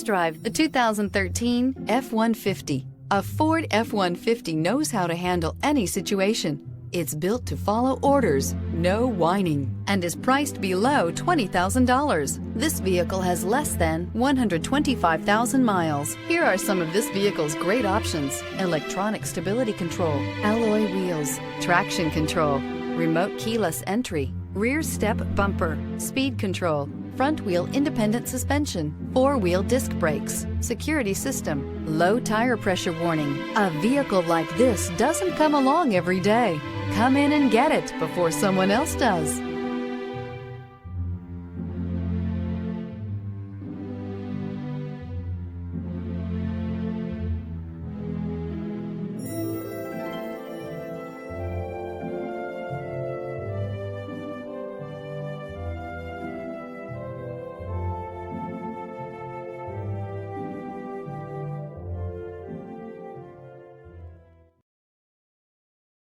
Test drive the 2013 F-150. A Ford F-150 knows how to handle any situation. It's built to follow orders, no whining, and is priced below $20,000. This vehicle has less than 125,000 miles. Here are some of this vehicle's great options: electronic stability control, alloy wheels, traction control, remote keyless entry, rear step bumper, speed control, front wheel independent suspension, four-wheel disc brakes, security system, low tire pressure warning. A vehicle like this doesn't come along every day. Come in and get it before someone else does.